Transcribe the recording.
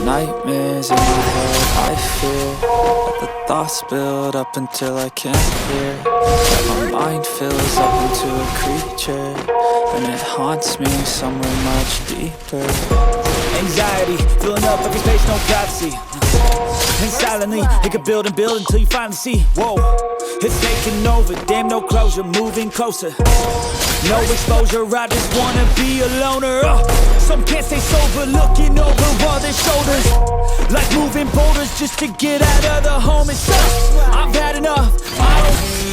nightmares in my head. I fear that the thoughts build up until I can't hear, that my mind fills up into a creature, and it haunts me somewhere much deeper. Anxiety, filling up every space, no privacy. And silently, it could build and build until you finally see. Whoa, it's taking over, damn no closure, moving closer. No exposure, I just wanna be a loner. Some can't stay sober, looking over all their shoulders, like moving boulders just to get out of the home. It sucks, I've had enough. I don't